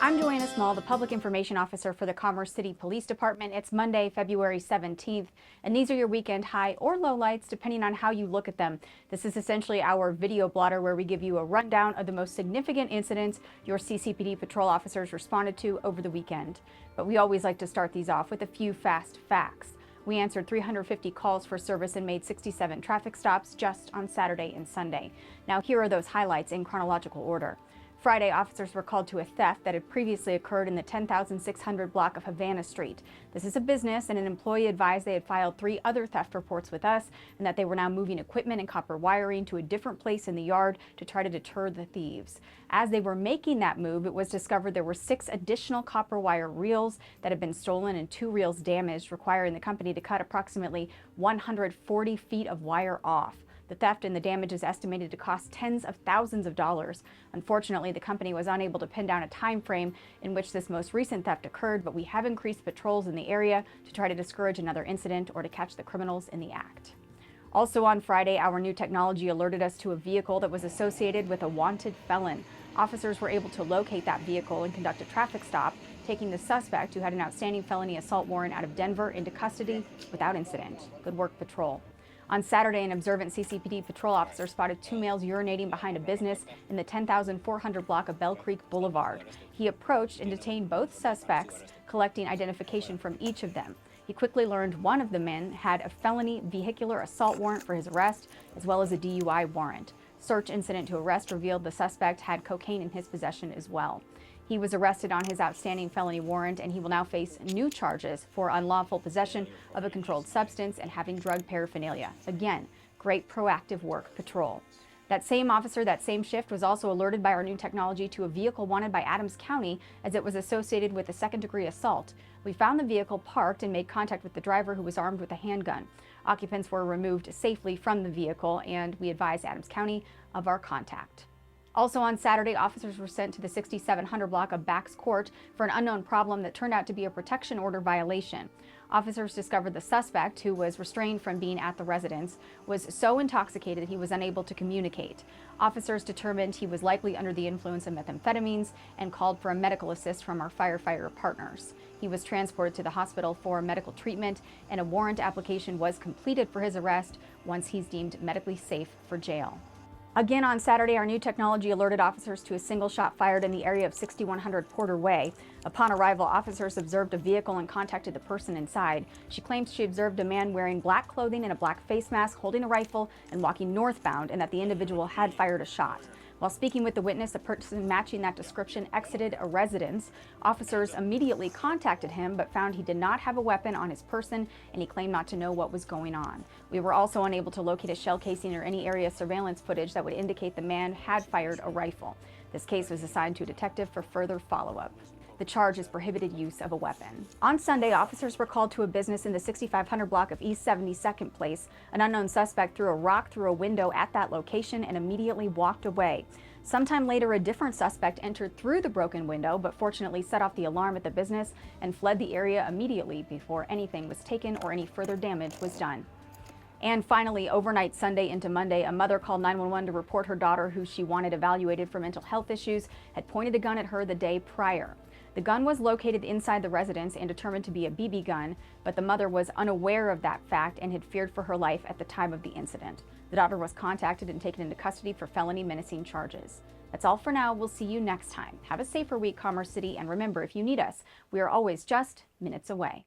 I'm Joanna Small, the Public Information Officer for the Commerce City Police Department. It's Monday, February 17th, and these are your weekend high or low lights, depending on how you look at them. This is essentially our video blotter where we give you a rundown of the most significant incidents your CCPD patrol officers responded to over the weekend. But we always like to start these off with a few fast facts. We answered 350 calls for service and made 67 traffic stops just on Saturday and Sunday. Now here are those highlights in chronological order. Friday, officers were called to a theft that had previously occurred in the 10,600 block of Havana Street. This is a business, and an employee advised they had filed 3 other theft reports with us and that they were now moving equipment and copper wiring to a different place in the yard to try to deter the thieves. As they were making that move, it was discovered there were 6 additional copper wire reels that had been stolen and 2 reels damaged, requiring the company to cut approximately 140 feet of wire off. The theft and the damage is estimated to cost tens of thousands of dollars. Unfortunately, the company was unable to pin down a time frame in which this most recent theft occurred, but we have increased patrols in the area to try to discourage another incident or to catch the criminals in the act. Also on Friday, our new technology alerted us to a vehicle that was associated with a wanted felon. Officers were able to locate that vehicle and conduct a traffic stop, taking the suspect, who had an outstanding felony assault warrant, out of Denver into custody without incident. Good work, patrol. On Saturday, an observant CCPD patrol officer spotted 2 males urinating behind a business in the 10,400 block of Bell Creek Boulevard. He approached and detained both suspects, collecting identification from each of them. He quickly learned one of the men had a felony vehicular assault warrant for his arrest, as well as a DUI warrant. Search incident to arrest revealed the suspect had cocaine in his possession as well. He was arrested on his outstanding felony warrant, and he will now face new charges for unlawful possession of a controlled substance and having drug paraphernalia. Again, great proactive work, patrol. That same officer, that same shift, was also alerted by our new technology to a vehicle wanted by Adams County as it was associated with a second-degree assault. We found the vehicle parked and made contact with the driver, who was armed with a handgun. Occupants were removed safely from the vehicle, and we advised Adams County of our contact. Also on Saturday, officers were sent to the 6700 block of Bax Court for an unknown problem that turned out to be a protection order violation. Officers discovered the suspect, who was restrained from being at the residence, was so intoxicated he was unable to communicate. Officers determined he was likely under the influence of methamphetamines and called for a medical assist from our firefighter partners. He was transported to the hospital for medical treatment, and a warrant application was completed for his arrest once he's deemed medically safe for jail. Again on Saturday, our new technology alerted officers to a single shot fired in the area of 6100 Porter Way. Upon arrival, officers observed a vehicle and contacted the person inside. She claims she observed a man wearing black clothing and a black face mask, holding a rifle and walking northbound, and that the individual had fired a shot. While speaking with the witness, a person matching that description exited a residence. Officers immediately contacted him but found he did not have a weapon on his person, and he claimed not to know what was going on. We were also unable to locate a shell casing or any area surveillance footage that would indicate the man had fired a rifle. This case was assigned to a detective for further follow-up. The charge is prohibited use of a weapon. On Sunday, officers were called to a business in the 6500 block of East 72nd Place. An unknown suspect threw a rock through a window at that location and immediately walked away. Sometime later, a different suspect entered through the broken window, but fortunately set off the alarm at the business and fled the area immediately before anything was taken or any further damage was done. And finally, overnight Sunday into Monday, a mother called 911 to report her daughter, who she wanted evaluated for mental health issues, had pointed a gun at her the day prior. The gun was located inside the residence and determined to be a BB gun, but the mother was unaware of that fact and had feared for her life at the time of the incident. The daughter was contacted and taken into custody for felony menacing charges. That's all for now. We'll see you next time. Have a safer week, Commerce City, and remember, if you need us, we are always just minutes away.